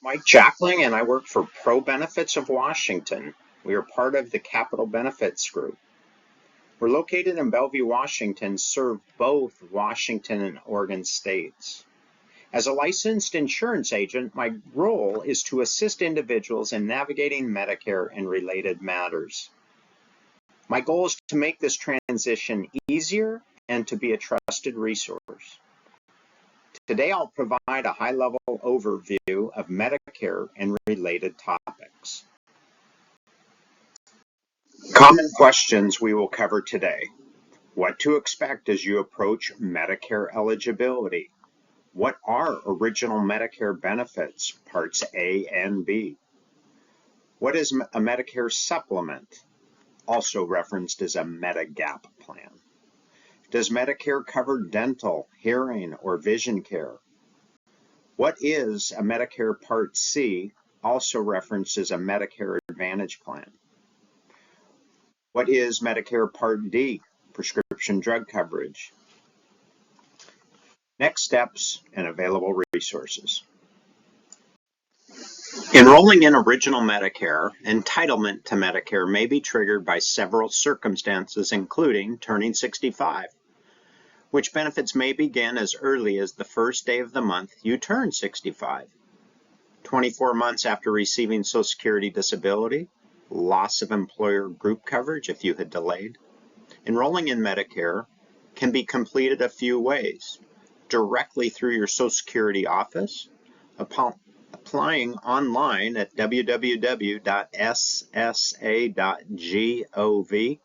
Mike Jackling, and I work for Pro Benefits of Washington. We are part of the Capital Benefits Group. We're located in Bellevue, Washington, serve both Washington and Oregon states. As a licensed insurance agent, my role is to assist individuals in navigating Medicare and related matters. My goal is to make this transition easier and to be a trusted resource. Today, I'll provide a high-level overview of Medicare and related topics. Common questions we will cover today. What to expect as you approach Medicare eligibility? What are original Medicare benefits, Parts A and B? What is a Medicare supplement, also referenced as a Medigap plan? Does Medicare cover dental, hearing, or vision care? What is a Medicare Part C, also referenced as a Medicare Advantage plan? What is Medicare Part D, prescription drug coverage? Next steps and available resources. Enrolling in Original Medicare, entitlement to Medicare may be triggered by several circumstances, including turning 65, which benefits may begin as early as the first day of the month you turn 65, 24 months after receiving Social Security disability, loss of employer group coverage if you had delayed. Enrolling in Medicare can be completed a few ways: directly through your Social Security office, applying online at www.ssa.gov,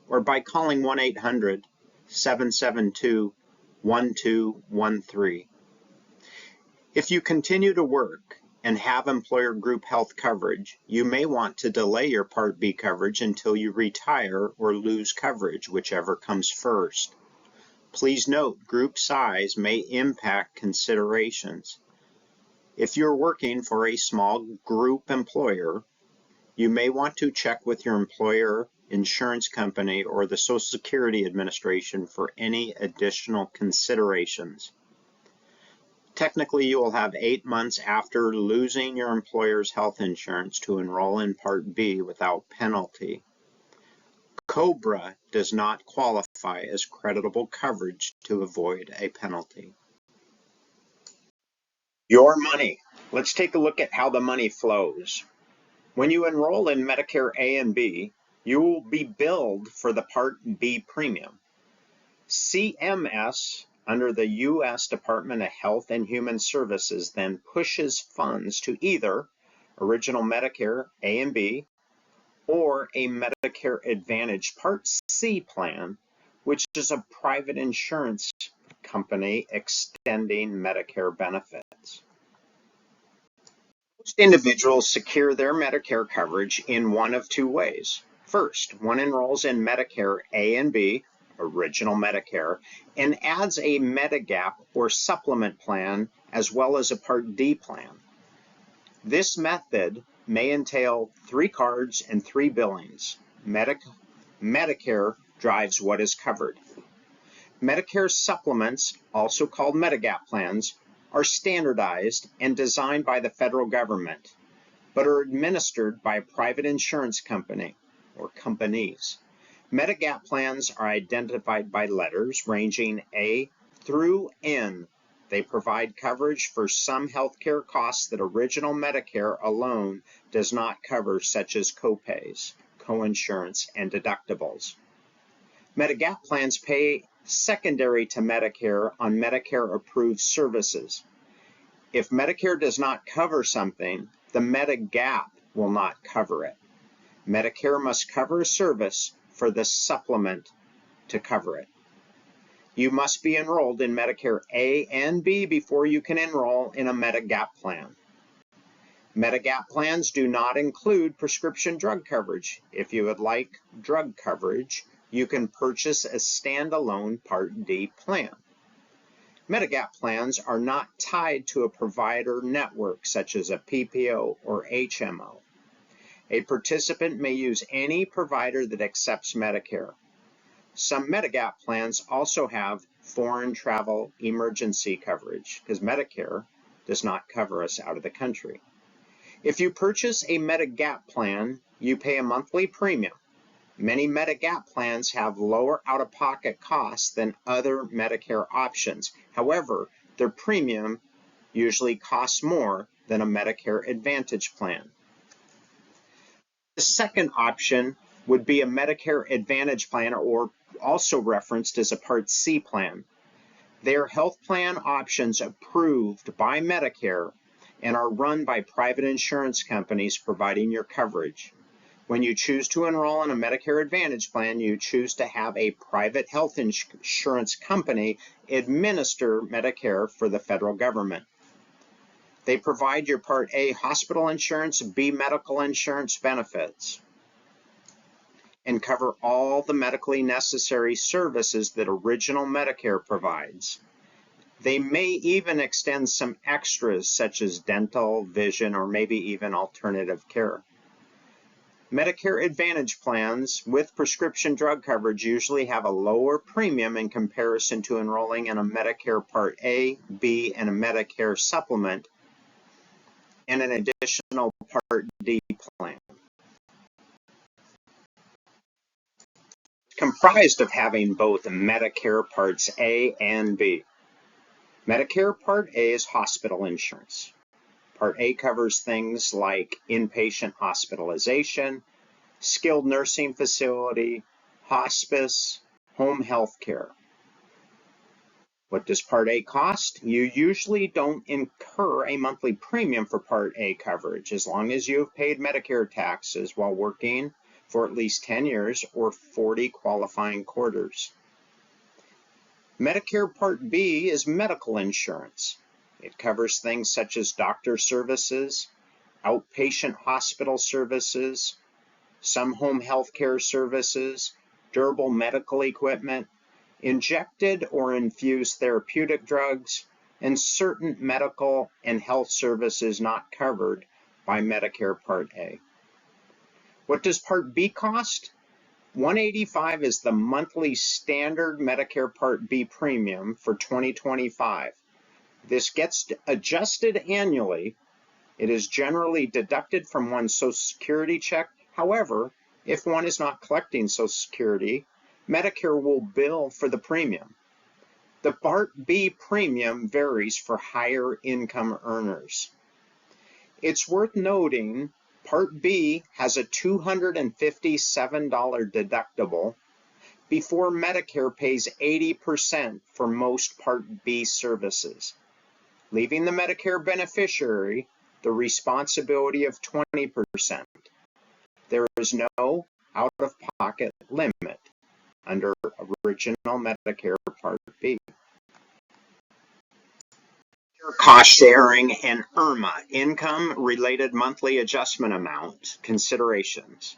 or by calling 1-800-772-1213. If you continue to work and have employer group health coverage, you may want to delay your Part B coverage until you retire or lose coverage, whichever comes first. Please note, group size may impact considerations. If you're working for a small group employer, you may want to check with your employer, insurance company, or the Social Security Administration for any additional considerations. Technically, you will have 8 months after losing your employer's health insurance to enroll in Part B without penalty. COBRA does not qualify as creditable coverage to avoid a penalty. Your money. Let's take a look at how the money flows. When you enroll in Medicare A and B, you will be billed for the Part B premium. CMS, under the U.S. Department of Health and Human Services, then pushes funds to either Original Medicare A and B or a Medicare Advantage Part C plan, which is a private insurance company extending Medicare benefits. Most individuals secure their Medicare coverage in one of two ways. First, one enrolls in Medicare A and B, Original Medicare, and adds a Medigap or supplement plan as well as a Part D plan. This method may entail 3 cards and 3 billings. Medicare drives what is covered. Medicare supplements, also called Medigap plans, are standardized and designed by the federal government, but are administered by a private insurance company or companies. Medigap plans are identified by letters ranging A through N. They provide coverage for some healthcare costs that Original Medicare alone does not cover, such as copays, coinsurance, and deductibles. Medigap plans pay secondary to Medicare on Medicare-approved services. If Medicare does not cover something, the Medigap will not cover it. Medicare must cover a service for the supplement to cover it. You must be enrolled in Medicare A and B before you can enroll in a Medigap plan. Medigap plans do not include prescription drug coverage. If you would like drug coverage, you can purchase a standalone Part D plan. Medigap plans are not tied to a provider network such as a PPO or HMO. A participant may use any provider that accepts Medicare. Some Medigap plans also have foreign travel emergency coverage because Medicare does not cover us out of the country. If you purchase a Medigap plan, you pay a monthly premium. Many Medigap plans have lower out-of-pocket costs than other Medicare options. However, their premium usually costs more than a Medicare Advantage plan. The second option would be a Medicare Advantage plan, or also referenced as a Part C plan. They are health plan options approved by Medicare and are run by private insurance companies providing your coverage. When you choose to enroll in a Medicare Advantage plan, you choose to have a private health insurance company administer Medicare for the federal government. They provide your Part A hospital insurance, B medical insurance benefits, and cover all the medically necessary services that original Medicare provides. They may even extend some extras such as dental, vision, or maybe even alternative care. Medicare Advantage plans with prescription drug coverage usually have a lower premium in comparison to enrolling in a Medicare Part A, B, and a Medicare supplement, and an additional Part D plan. It's comprised of having both Medicare Parts A and B. Medicare Part A is hospital insurance. Part A covers things like inpatient hospitalization, skilled nursing facility, hospice, home health care. What does Part A cost? You usually don't incur a monthly premium for Part A coverage as long as you have paid Medicare taxes while working for at least 10 years or 40 qualifying quarters. Medicare Part B is medical insurance. It covers things such as doctor services, outpatient hospital services, some home health care services, durable medical equipment, injected or infused therapeutic drugs, and certain medical and health services not covered by Medicare Part A. What does Part B cost? $185 is the monthly standard Medicare Part B premium for 2025. This gets adjusted annually. It is generally deducted from one's Social Security check. However, if one is not collecting Social Security, Medicare will bill for the premium. The Part B premium varies for higher income earners. It's worth noting Part B has a $257 deductible before Medicare pays 80% for most Part B services, leaving the Medicare beneficiary the responsibility of 20%. There is no out-of-pocket limit under original Medicare Part B. Cost sharing and IRMA, income-related monthly adjustment amount considerations.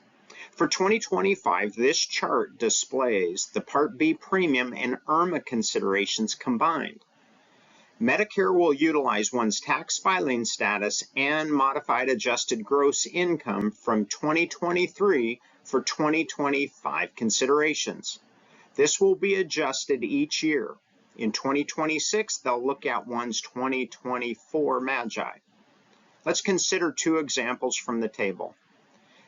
For 2025, this chart displays the Part B premium and IRMA considerations combined. Medicare will utilize one's tax filing status and modified adjusted gross income from 2023 for 2025 considerations. This will be adjusted each year. In 2026, they'll look at one's 2024 MAGI. Let's consider two examples from the table.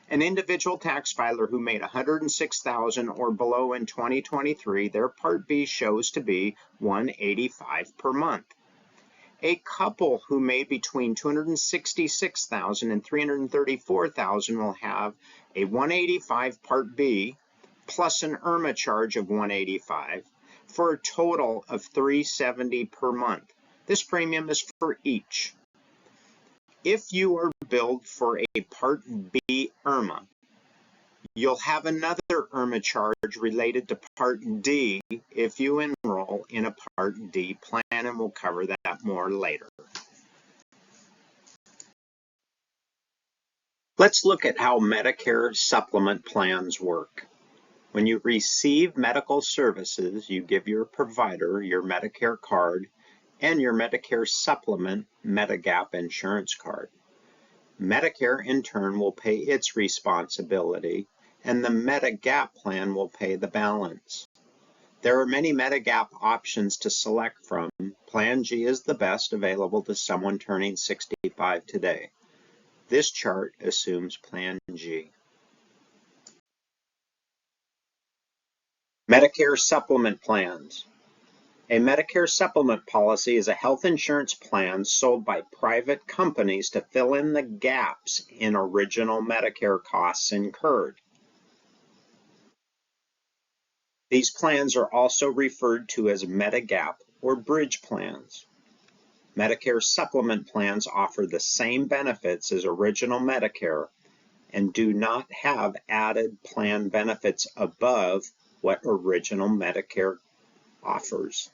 An individual tax filer who made $106,000 or below in 2023, their Part B shows to be $185 per month. A couple who made between $266,000 and $334,000 will have a $185 Part B plus an IRMA charge of $185 for a total of $370 per month. This premium is for each. If you are billed for a Part B IRMA, you'll have another IRMA charge related to Part D if you enroll in a Part D plan, and we'll cover that more later. Let's look at how Medicare supplement plans work. When you receive medical services, you give your provider your Medicare card and your Medicare supplement Medigap insurance card. Medicare, in turn, will pay its responsibility, and the Medigap plan will pay the balance. There are many Medigap options to select from. Plan G is the best available to someone turning 65 today. This chart assumes Plan G. Medicare supplement plans. A Medicare supplement policy is a health insurance plan sold by private companies to fill in the gaps in original Medicare costs incurred. These plans are also referred to as Medigap or bridge plans. Medicare supplement plans offer the same benefits as original Medicare and do not have added plan benefits above what original Medicare offers.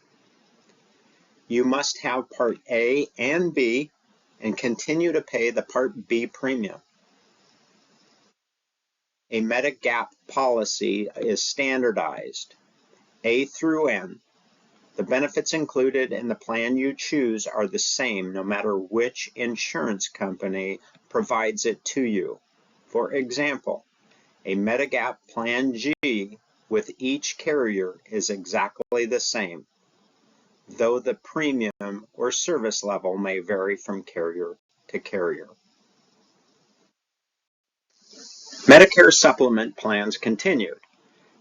You must have Part A and B and continue to pay the Part B premium. A Medigap policy is standardized, A through N. The benefits included in the plan you choose are the same no matter which insurance company provides it to you. For example, a Medigap Plan G with each carrier is exactly the same, though the premium or service level may vary from carrier to carrier. Medicare supplement plans continued.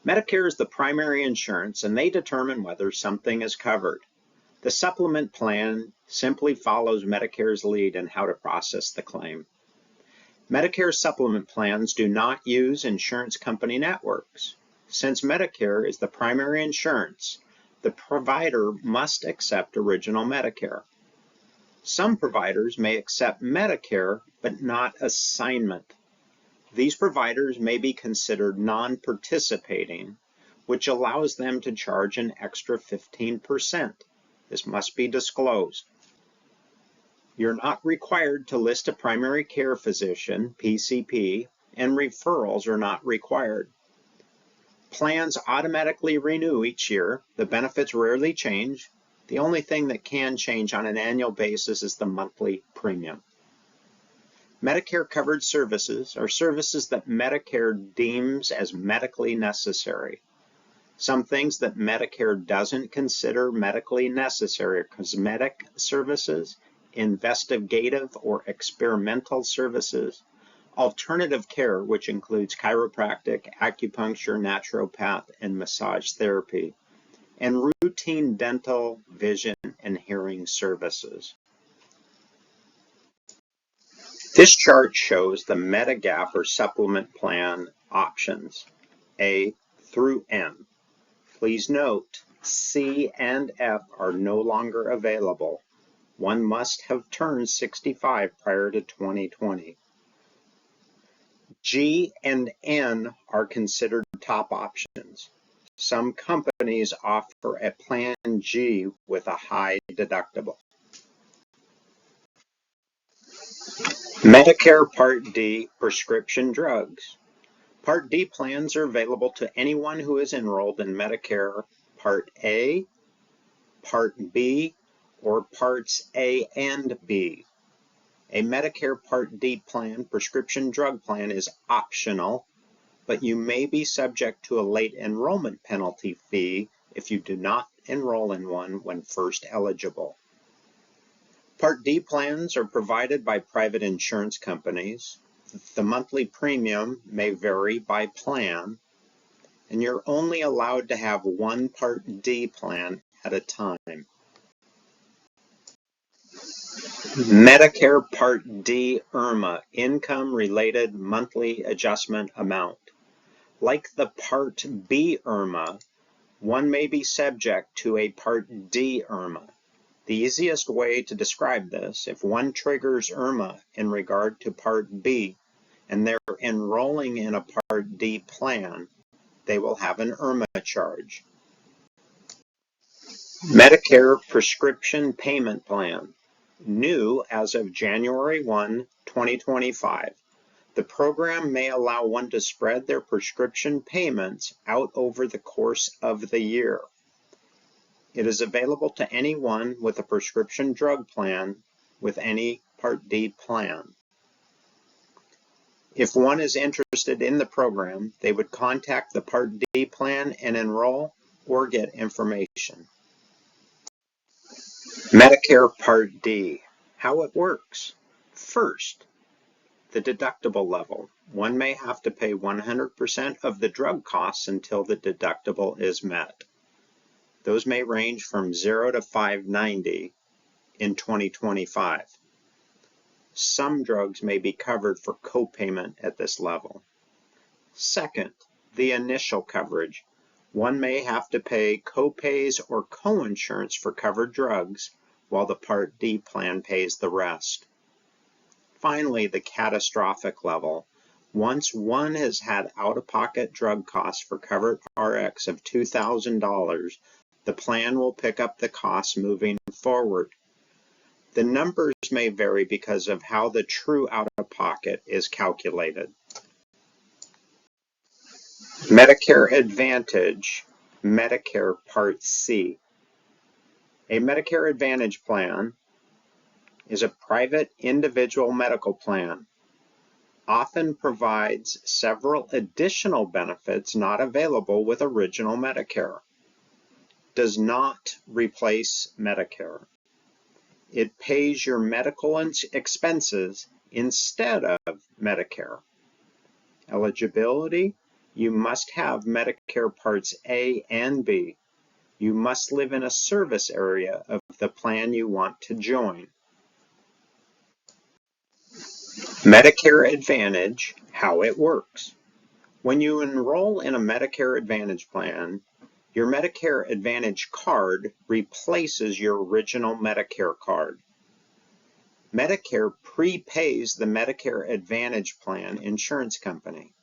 Medicare is the primary insurance and they determine whether something is covered. The supplement plan simply follows Medicare's lead in how to process the claim. Medicare supplement plans do not use insurance company networks. Since Medicare is the primary insurance, the provider must accept original Medicare. Some providers may accept Medicare, but not assignment. These providers may be considered non-participating, which allows them to charge an extra 15%. This must be disclosed. You're not required to list a primary care physician, PCP, and referrals are not required. Plans automatically renew each year. The benefits rarely change. The only thing that can change on an annual basis is the monthly premium. Medicare covered services are services that Medicare deems as medically necessary. Some things that Medicare doesn't consider medically necessary are cosmetic services, investigative or experimental services, alternative care, which includes chiropractic, acupuncture, naturopath, and massage therapy, and routine dental, vision, and hearing services. This chart shows the Medigap or supplement plan options, A through N. Please note, C and F are no longer available. One must have turned 65 prior to 2020. G and N are considered top options. Some companies offer a Plan G with a high deductible. Medicare Part D prescription drugs. Part D plans are available to anyone who is enrolled in Medicare Part A, Part B, or Parts A and B. A Medicare Part D plan prescription drug plan is optional, but you may be subject to a late enrollment penalty fee if you do not enroll in one when first eligible. Part D plans are provided by private insurance companies. The monthly premium may vary by plan, and you're only allowed to have one Part D plan at a time. Medicare Part D IRMA, Income-Related Monthly Adjustment Amount. Like the Part B IRMA, one may be subject to a Part D IRMA. The easiest way to describe this, if one triggers IRMA in regard to Part B and they're enrolling in a Part D plan, they will have an IRMA charge. Medicare Prescription Payment Plan. New as of January 1, 2025. The program may allow one to spread their prescription payments out over the course of the year. It is available to anyone with a prescription drug plan with any Part D plan. If one is interested in the program, they would contact the Part D plan and enroll or get information. Medicare Part D. How it works. First, the deductible level. One may have to pay 100% of the drug costs until the deductible is met. Those may range from $0 to $590 in 2025. Some drugs may be covered for copayment at this level. Second, the initial coverage. One may have to pay copays or coinsurance for covered drugs, while the Part D plan pays the rest. Finally, the catastrophic level. Once one has had out-of-pocket drug costs for covered RX of $2,000, the plan will pick up the costs moving forward. The numbers may vary because of how the true out-of-pocket is calculated. Medicare Advantage, Medicare Part C. A Medicare Advantage plan is a private individual medical plan. Often provides several additional benefits not available with original Medicare. Does not replace Medicare. It pays your medical expenses instead of Medicare. Eligibility: you must have Medicare Parts A and B. You must live in a service area of the plan you want to join. Medicare Advantage, how it works. When you enroll in a Medicare Advantage plan, your Medicare Advantage card replaces your original Medicare card. Medicare prepays the Medicare Advantage plan insurance company.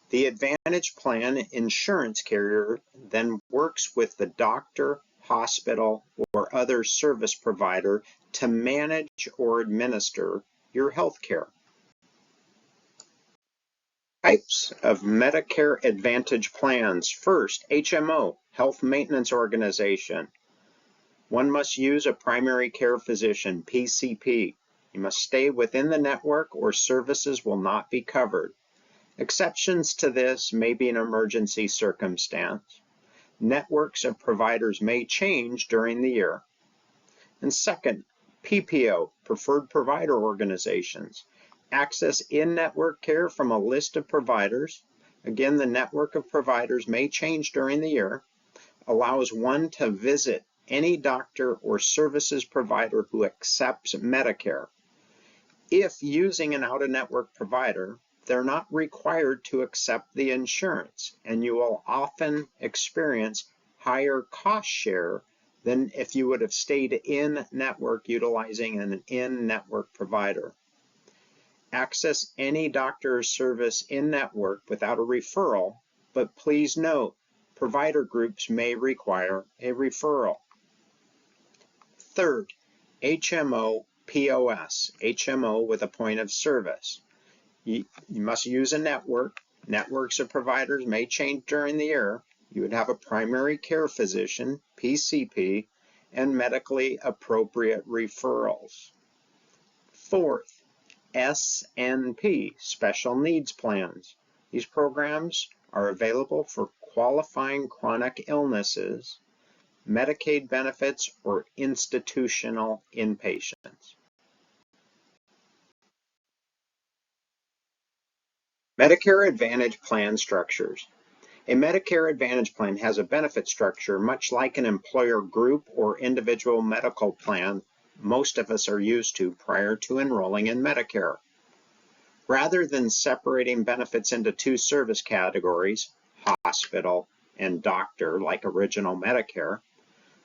The Advantage plan insurance carrier then works with the doctor, hospital, or other service provider to manage or administer your health care. Types of Medicare Advantage plans. First, HMO, Health Maintenance Organization. One must use a primary care physician, PCP. You must stay within the network or services will not be covered. Exceptions to this may be an emergency circumstance. Networks of providers may change during the year. And second, PPO, Preferred Provider Organizations. Access in-network care from a list of providers. Again, the network of providers may change during the year. Allows one to visit any doctor or services provider who accepts Medicare. If using an out-of-network provider, they're not required to accept the insurance, and you will often experience higher cost share than if you would have stayed in network utilizing an in-network provider. Access any doctor or service in network without a referral, but please note, provider groups may require a referral. Third, HMO POS, HMO with a point of service. You must use a network. Networks of providers may change during the year. You would have a primary care physician, PCP, and medically appropriate referrals. Fourth, SNP, Special Needs Plans. These programs are available for qualifying chronic illnesses, Medicaid benefits, or institutional inpatients. Medicare Advantage plan structures. A Medicare Advantage plan has a benefit structure much like an employer group or individual medical plan most of us are used to prior to enrolling in Medicare. Rather than separating benefits into two service categories, hospital and doctor like original Medicare,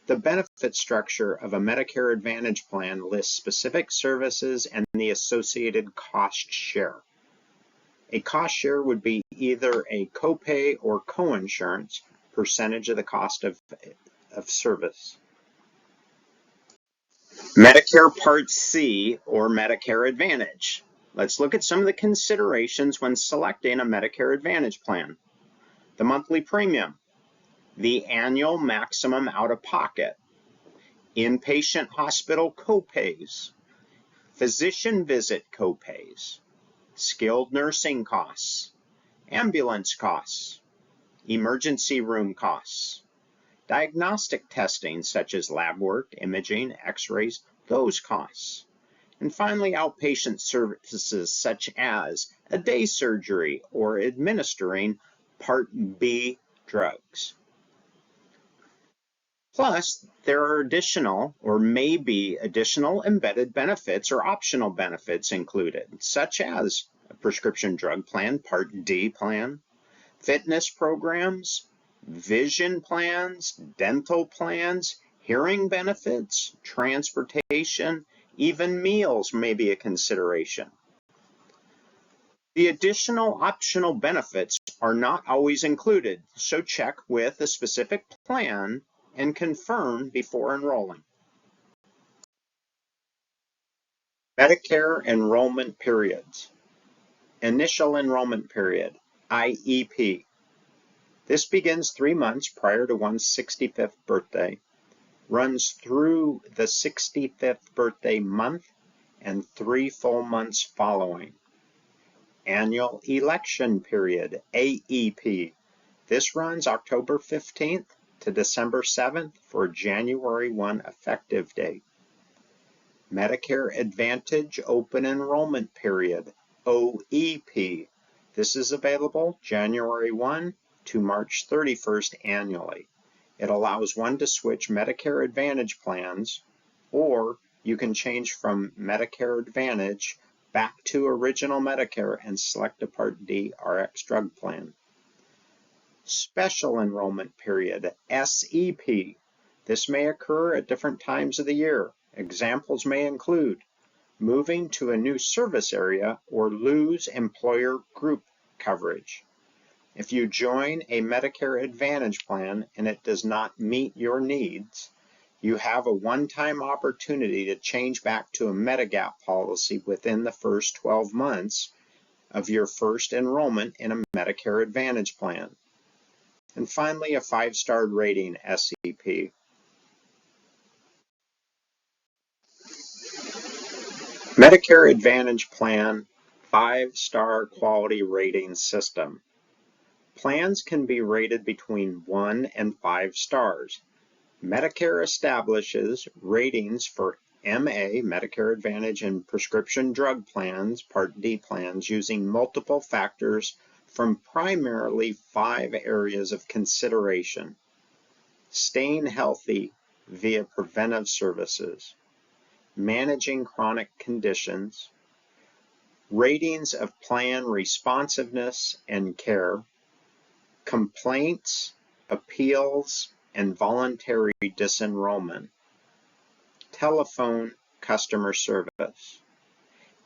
the benefit structure of a Medicare Advantage plan lists specific services and the associated cost share. A cost share would be either a copay or coinsurance, percentage of the cost of service. Medicare Part C or Medicare Advantage. Let's look at some of the considerations when selecting a Medicare Advantage plan. The monthly premium, the annual maximum out-of-pocket, inpatient hospital copays, physician visit copays, skilled nursing costs, ambulance costs, emergency room costs, diagnostic testing such as lab work, imaging, x-rays, those costs, And finally, outpatient services such as a day surgery or administering Part B drugs. Plus, there are additional or may be additional embedded benefits or optional benefits included, such as a prescription drug plan, Part D plan, fitness programs, vision plans, dental plans, hearing benefits, transportation, even meals may be a consideration. The additional optional benefits are not always included, so check with a specific plan and confirm before enrolling. Medicare enrollment periods. Initial enrollment period, IEP. This begins 3 months prior to one's 65th birthday, runs through the 65th birthday month, and 3 full months following. Annual election period, AEP. This runs October 15th to December 7th for January 1 effective date. Medicare Advantage Open Enrollment Period, OEP. This is available January 1 to March 31st annually. It allows one to switch Medicare Advantage plans, or you can change from Medicare Advantage back to original Medicare and select a Part D RX drug plan. Special Enrollment Period, SEP. This may occur at different times of the year. Examples may include moving to a new service area or lose employer group coverage. If you join a Medicare Advantage plan and it does not meet your needs, you have a one-time opportunity to change back to a Medigap policy within the first 12 months of your first enrollment in a Medicare Advantage plan. And finally, a 5-star rating SEP. Medicare Advantage Plan 5-star quality rating system. Plans can be rated between 1 and 5 stars. Medicare establishes ratings for MA, Medicare Advantage, and prescription drug plans, Part D plans, using multiple factors from primarily 5 areas of consideration. Staying healthy via preventive services, managing chronic conditions, ratings of plan responsiveness and care, complaints, appeals, and voluntary disenrollment, telephone customer service.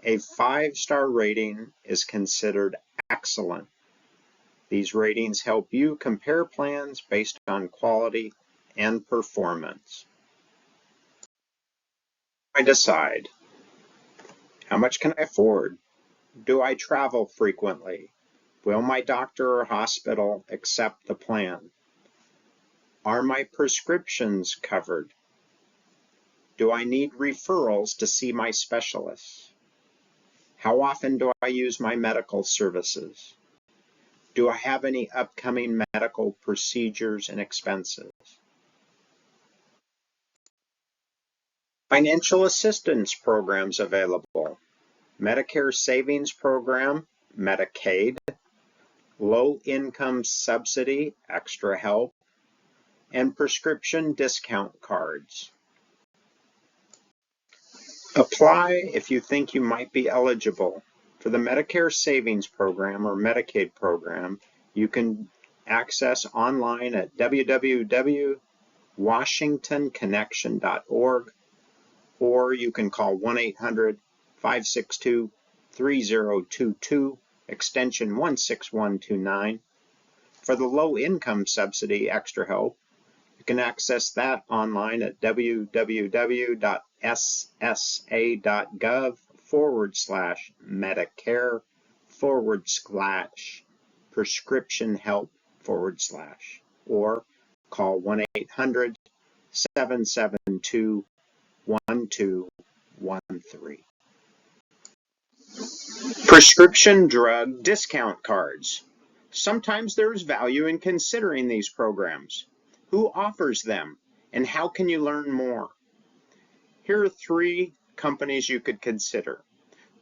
A 5-star rating is considered excellent. These ratings help you compare plans based on quality and performance. I decide, how much can I afford? Do I travel frequently? Will my doctor or hospital accept the plan? Are my prescriptions covered? Do I need referrals to see my specialists? How often do I use my medical services? Do I have any upcoming medical procedures and expenses? Financial assistance programs available. Medicare Savings Program, Medicaid, Low Income Subsidy, Extra Help, and prescription discount cards. Apply if you think you might be eligible. For the Medicare Savings Program or Medicaid program, you can access online at www.washingtonconnection.org, or you can call 1-800-562-3022, extension 16129. For the Low Income Subsidy Extra Help, you can access that online at www.ssa.gov/Medicare/prescription help/ or call 1-800-772-1213. Prescription drug discount cards. Sometimes there is value in considering these programs. Who offers them, and how can you learn more? Here are 3 companies you could consider.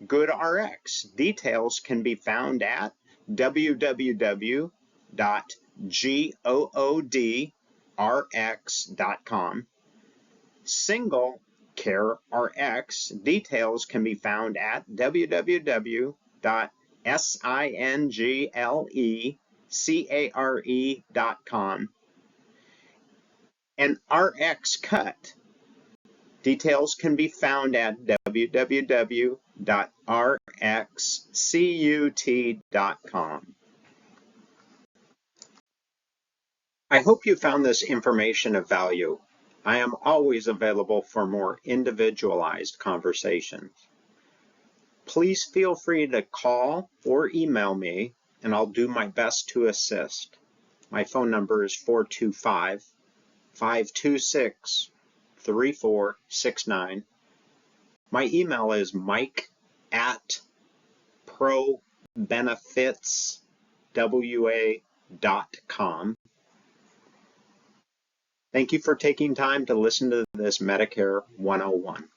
GoodRx. Details can be found at www.goodrx.com. Single Care RX. Details can be found at www.singlecare.com. And RX Cut. Details can be found at www.rxcut.com. I hope you found this information of value. I am always available for more individualized conversations. Please feel free to call or email me, and I'll do my best to assist. My phone number is 425-526-3469. My email is mike@probenefitswa.com. Thank you for taking time to listen to this Medicare 101.